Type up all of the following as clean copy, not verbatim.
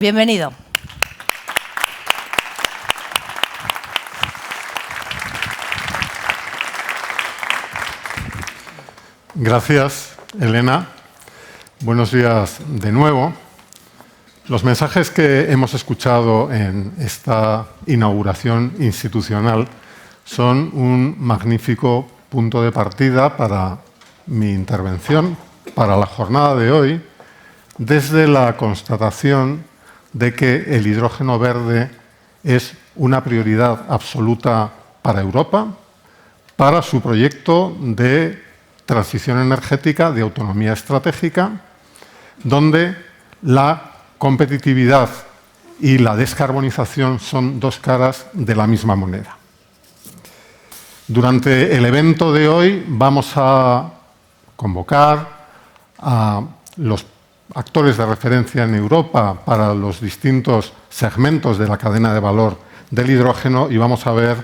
Bienvenido. Gracias, Elena. Buenos días de nuevo. Los mensajes que hemos escuchado en esta inauguración institucional son un magnífico punto de partida para mi intervención, para la jornada de hoy, desde la constatación de que el hidrógeno verde es una prioridad absoluta para Europa, para su proyecto de transición energética, de autonomía estratégica, donde la competitividad y la descarbonización son dos caras de la misma moneda. Durante el evento de hoy vamos a convocar a los actores de referencia en Europa para los distintos segmentos de la cadena de valor del hidrógeno y vamos a ver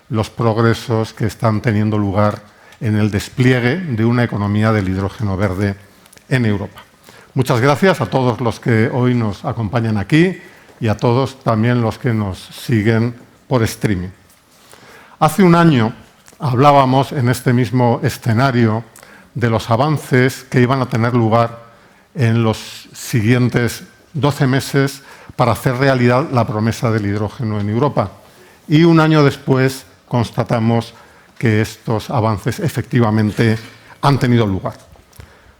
los progresos que están teniendo lugar en el despliegue de una economía del hidrógeno verde en Europa. Muchas gracias a todos los que hoy nos acompañan aquí y a todos también los que nos siguen por streaming. Hace un año hablábamos en este mismo escenario de los avances que iban a tener lugar en los siguientes 12 meses para hacer realidad la promesa del hidrógeno en Europa. Y un año después constatamos que estos avances efectivamente han tenido lugar.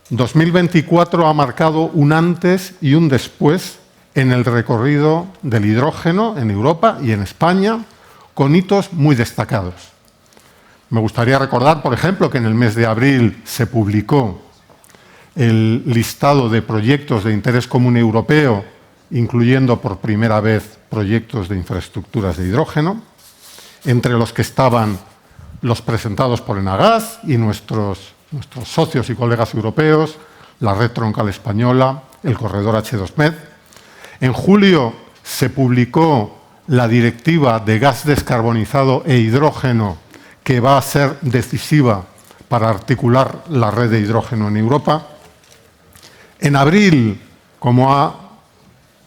2024 ha marcado un antes y un después en el recorrido del hidrógeno en Europa y en España, con hitos muy destacados. Me gustaría recordar, por ejemplo, que en el mes de abril se publicó el listado de proyectos de interés común europeo, incluyendo por primera vez proyectos de infraestructuras de hidrógeno, entre los que estaban los presentados por Enagás y nuestros socios y colegas europeos, la Red Troncal Española, el corredor H2Med. En julio se publicó la Directiva de Gas Descarbonizado e Hidrógeno, que va a ser decisiva para articular la red de hidrógeno en Europa. En abril, como ha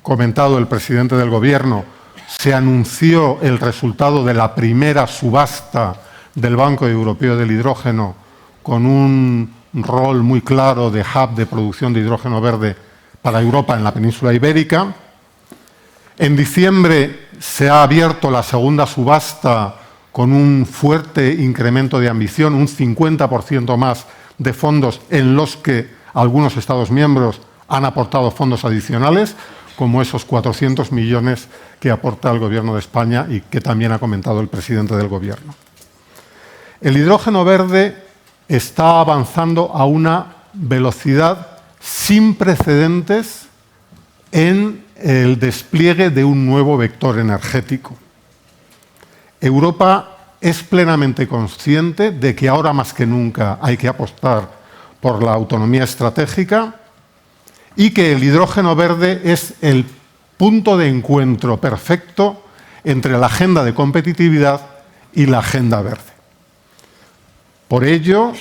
comentado el presidente del Gobierno, se anunció el resultado de la primera subasta del Banco Europeo del Hidrógeno con un rol muy claro de hub de producción de hidrógeno verde para Europa en la península ibérica. En diciembre se ha abierto la segunda subasta con un fuerte incremento de ambición, un 50% más de fondos en los que algunos Estados miembros han aportado fondos adicionales, como esos 400 millones que aporta el Gobierno de España y que también ha comentado el presidente del Gobierno. El hidrógeno verde está avanzando a una velocidad sin precedentes en el despliegue de un nuevo vector energético. Europa es plenamente consciente de que ahora más que nunca hay que apostar por la autonomía estratégica y que el hidrógeno verde es el punto de encuentro perfecto entre la agenda de competitividad y la agenda verde. Por ello,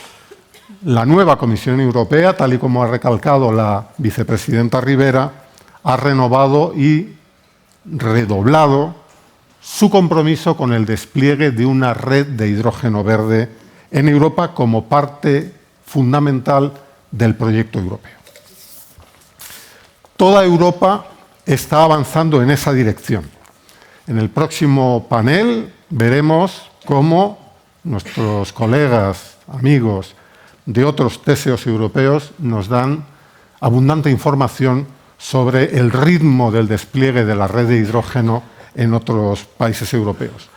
la nueva Comisión Europea, tal y como ha recalcado la vicepresidenta Rivera, ha renovado y redoblado su compromiso con el despliegue de una red de hidrógeno verde en Europa como parte fundamental del proyecto europeo. Toda Europa está avanzando en esa dirección. En el próximo panel veremos cómo nuestros colegas, amigos de otros TSOs europeos nos dan abundante información sobre el ritmo del despliegue de la red de hidrógeno en otros países europeos.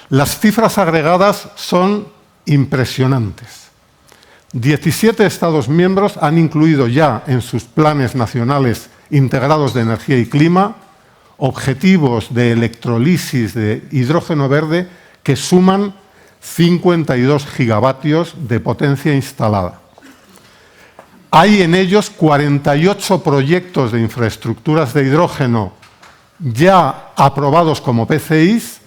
Las cifras agregadas son impresionantes. 17 Estados miembros han incluido ya en sus planes nacionales integrados de energía y clima objetivos de electrolisis de hidrógeno verde que suman 52 gigavatios de potencia instalada. Hay en ellos 48 proyectos de infraestructuras de hidrógeno ya aprobados como PCIs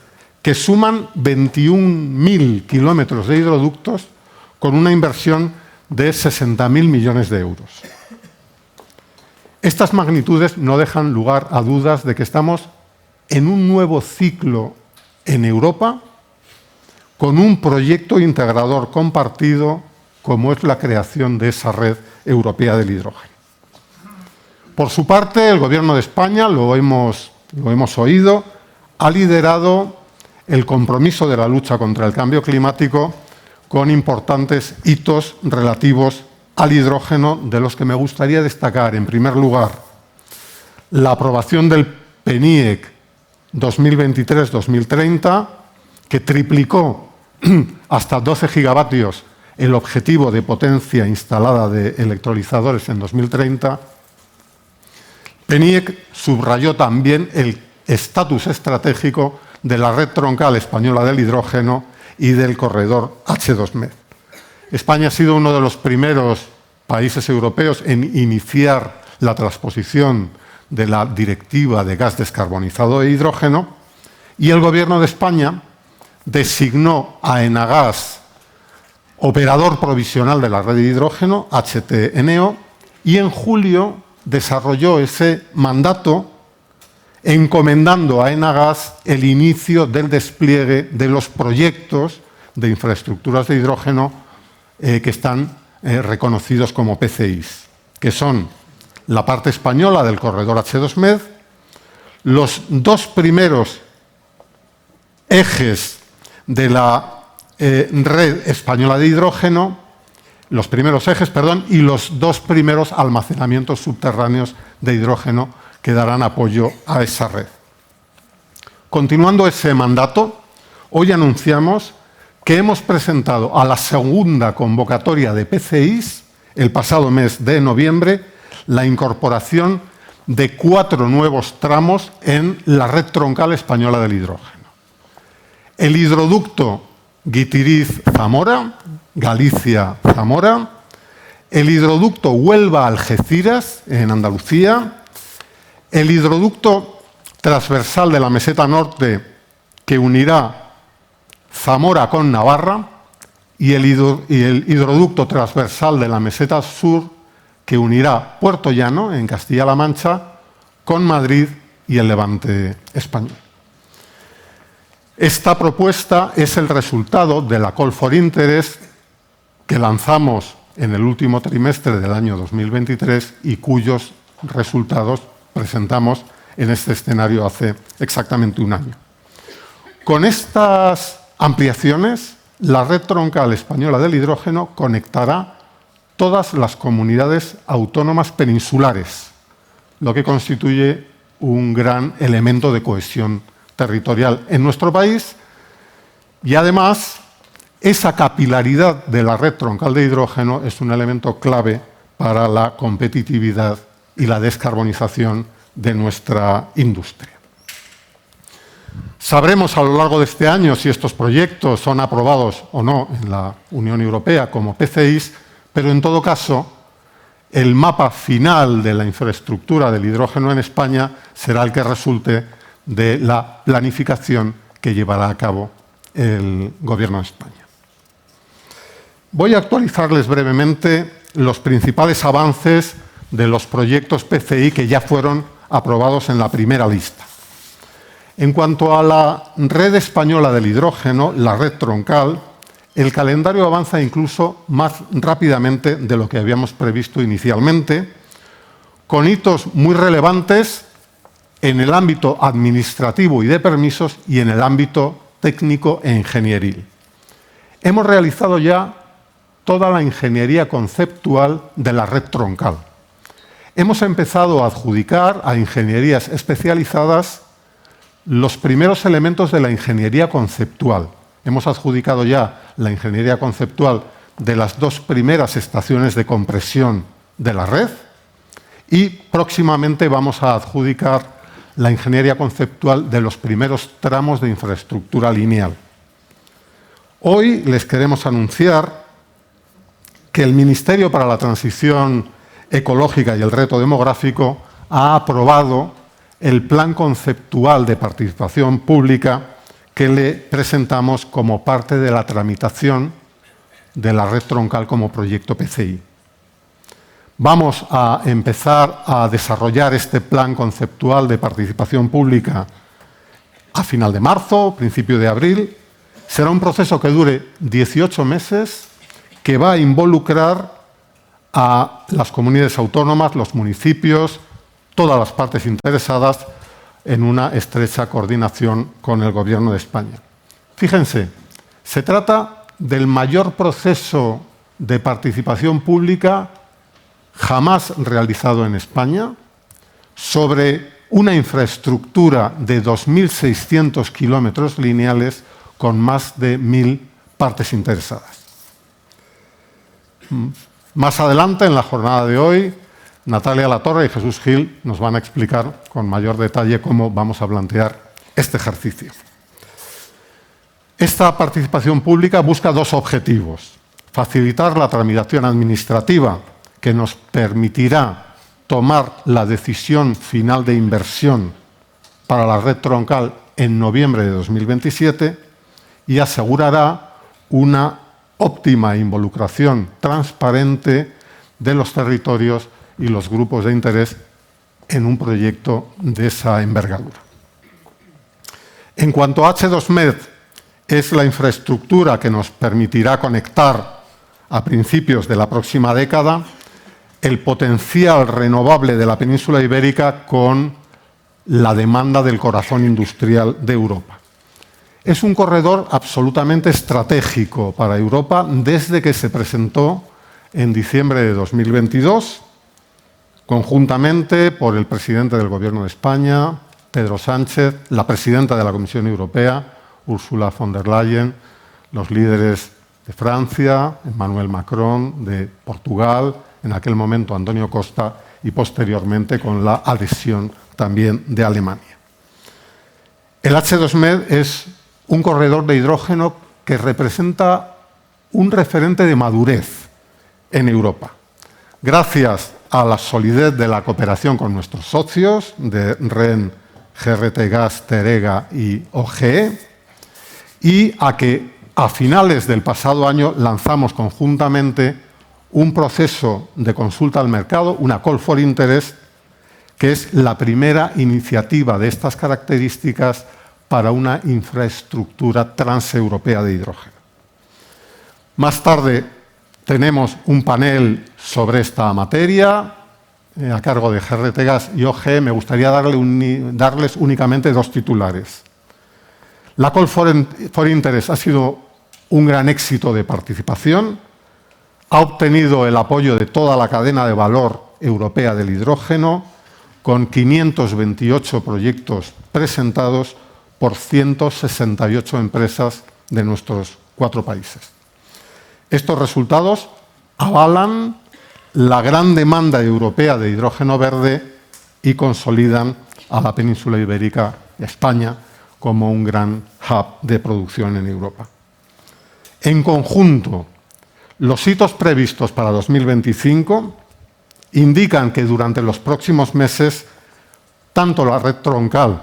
que suman 21.000 kilómetros de hidroductos con una inversión de 60.000 millones de euros. Estas magnitudes no dejan lugar a dudas de que estamos en un nuevo ciclo en Europa con un proyecto integrador compartido como es la creación de esa red europea del hidrógeno. Por su parte, el Gobierno de España, lo hemos oído, ha liderado el compromiso de la lucha contra el cambio climático con importantes hitos relativos al hidrógeno, de los que me gustaría destacar, en primer lugar, la aprobación del PNIEC 2023-2030, que triplicó hasta 12 gigavatios el objetivo de potencia instalada de electrolizadores en 2030. PNIEC subrayó también el estatus estratégico de la red troncal española del hidrógeno y del corredor H2Med. España ha sido uno de los primeros países europeos en iniciar la transposición de la Directiva de Gas Descarbonizado e Hidrógeno, y el Gobierno de España designó a Enagas operador provisional de la red de hidrógeno, HTNO, y en julio desarrolló ese mandato encomendando a Enagas el inicio del despliegue de los proyectos de infraestructuras de hidrógeno que están reconocidos como PCIs, que son la parte española del corredor H2Med, los dos primeros ejes de la red española de hidrógeno, y los dos primeros almacenamientos subterráneos de hidrógeno que darán apoyo a esa red. Continuando ese mandato, hoy anunciamos que hemos presentado a la segunda convocatoria de PCIs, el pasado mes de noviembre, la incorporación de 4 nuevos tramos en la red troncal española del hidrógeno. El hidroducto Guitiriz-Zamora, Galicia-Zamora, el hidroducto Huelva-Algeciras, en Andalucía, el hidroducto transversal de la meseta norte, que unirá Zamora con Navarra, y el hidroducto transversal de la meseta sur, que unirá Puerto Llano, en Castilla-La Mancha, con Madrid y el Levante español. Esta propuesta es el resultado de la Call for Interest que lanzamos en el último trimestre del año 2023 y cuyos resultados presentamos en este escenario hace exactamente un año. Con estas ampliaciones, la red troncal española del hidrógeno conectará todas las comunidades autónomas peninsulares, lo que constituye un gran elemento de cohesión territorial en nuestro país, y además esa capilaridad de la red troncal de hidrógeno es un elemento clave para la competitividad y la descarbonización de nuestra industria. Sabremos a lo largo de este año si estos proyectos son aprobados o no en la Unión Europea como PCIs, pero en todo caso, el mapa final de la infraestructura del hidrógeno en España será el que resulte de la planificación que llevará a cabo el Gobierno de España. Voy a actualizarles brevemente los principales avances de los proyectos PCI que ya fueron aprobados en la primera lista. En cuanto a la red española del hidrógeno, la red troncal, el calendario avanza incluso más rápidamente de lo que habíamos previsto inicialmente, con hitos muy relevantes en el ámbito administrativo y de permisos y en el ámbito técnico e ingenieril. Hemos realizado ya toda la ingeniería conceptual de la red troncal. Hemos empezado a adjudicar a ingenierías especializadas los primeros elementos de la ingeniería conceptual. Hemos adjudicado ya la ingeniería conceptual de las 2 primeras estaciones de compresión de la red y próximamente vamos a adjudicar la ingeniería conceptual de los primeros tramos de infraestructura lineal. Hoy les queremos anunciar que el Ministerio para la Transición Ecológica y el Reto Demográfico ha aprobado el plan conceptual de participación pública que le presentamos como parte de la tramitación de la red troncal como proyecto PCI. Vamos a empezar a desarrollar este plan conceptual de participación pública a final de marzo, principio de abril. Será un proceso que dure 18 meses, que va a involucrar a las comunidades autónomas, los municipios, todas las partes interesadas en una estrecha coordinación con el Gobierno de España. Fíjense, se trata del mayor proceso de participación pública jamás realizado en España sobre una infraestructura de 2.600 kilómetros lineales con más de 1.000 partes interesadas. Más adelante, en la jornada de hoy, Natalia Latorre y Jesús Gil nos van a explicar con mayor detalle cómo vamos a plantear este ejercicio. Esta participación pública busca dos objetivos: facilitar la tramitación administrativa que nos permitirá tomar la decisión final de inversión para la red troncal en noviembre de 2027 y asegurará una óptima involucración transparente de los territorios y los grupos de interés en un proyecto de esa envergadura. En cuanto a H2Med, es la infraestructura que nos permitirá conectar a principios de la próxima década el potencial renovable de la península ibérica con la demanda del corazón industrial de Europa. Es un corredor absolutamente estratégico para Europa desde que se presentó en diciembre de 2022, conjuntamente por el presidente del Gobierno de España, Pedro Sánchez, la presidenta de la Comisión Europea, Ursula von der Leyen, los líderes de Francia, Emmanuel Macron, de Portugal, en aquel momento Antonio Costa, y posteriormente con la adhesión también de Alemania. El H2Med es un corredor de hidrógeno que representa un referente de madurez en Europa. Gracias a la solidez de la cooperación con nuestros socios de REN, GRT Gas, Teréga y OGE, y a que a finales del pasado año lanzamos conjuntamente un proceso de consulta al mercado, una Call for Interest, que es la primera iniciativa de estas características para una infraestructura transeuropea de hidrógeno. Más tarde tenemos un panel sobre esta materia a cargo de GRT Gas y OGE. Me gustaría darles únicamente dos titulares. La Call for Interest ha sido un gran éxito de participación, ha obtenido el apoyo de toda la cadena de valor europea del hidrógeno, con 528 proyectos presentados por 168 empresas de nuestros 4 países. Estos resultados avalan la gran demanda europea de hidrógeno verde y consolidan a la península ibérica y a España como un gran hub de producción en Europa. En conjunto, los hitos previstos para 2025 indican que durante los próximos meses tanto la red troncal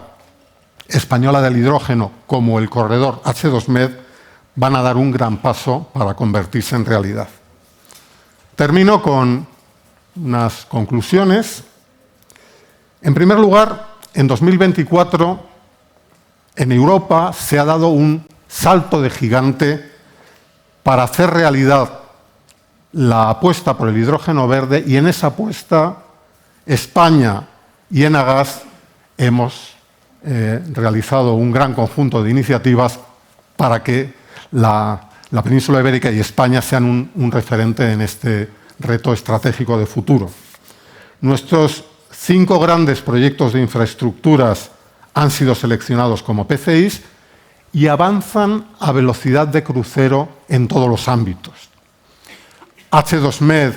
española del hidrógeno como el corredor H2Med van a dar un gran paso para convertirse en realidad. Termino con unas conclusiones. En primer lugar, en 2024 en Europa se ha dado un salto de gigante para hacer realidad la apuesta por el hidrógeno verde, y en esa apuesta España y Enagas hemos realizado un gran conjunto de iniciativas para que la península ibérica y España sean un referente en este reto estratégico de futuro. Nuestros 5 grandes proyectos de infraestructuras han sido seleccionados como PCIs y avanzan a velocidad de crucero en todos los ámbitos. H2Med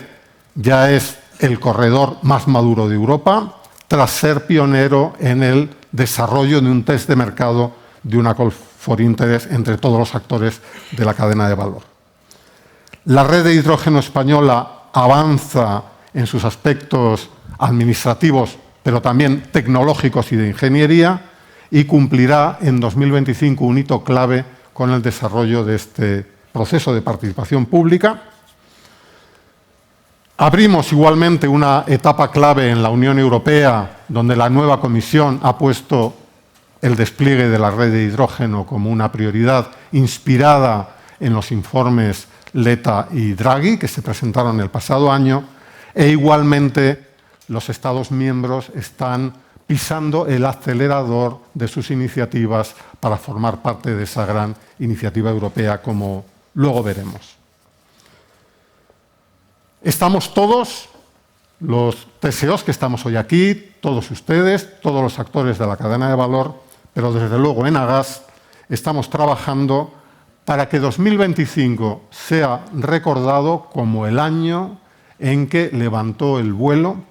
ya es el corredor más maduro de Europa, tras ser pionero en el desarrollo de un test de mercado de una Call for Interest entre todos los actores de la cadena de valor. La red de hidrógeno española avanza en sus aspectos administrativos, pero también tecnológicos y de ingeniería, y cumplirá en 2025 un hito clave con el desarrollo de este proceso de participación pública. Abrimos igualmente una etapa clave en la Unión Europea, donde la nueva Comisión ha puesto el despliegue de la red de hidrógeno como una prioridad inspirada en los informes Letta y Draghi, que se presentaron el pasado año, e igualmente los Estados miembros están pisando el acelerador de sus iniciativas para formar parte de esa gran iniciativa europea, como luego veremos. Estamos todos, los TSOs que estamos hoy aquí, todos ustedes, todos los actores de la cadena de valor, pero desde luego en Agas estamos trabajando para que 2025 sea recordado como el año en que levantó el vuelo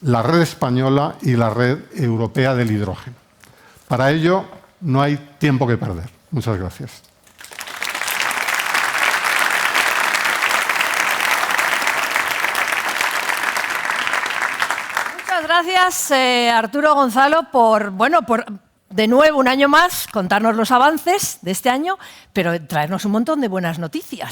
la red española y la red europea del hidrógeno. Para ello no hay tiempo que perder. Muchas gracias. Muchas gracias, Arturo Gonzalo, por de nuevo un año más contarnos los avances de este año, pero traernos un montón de buenas noticias.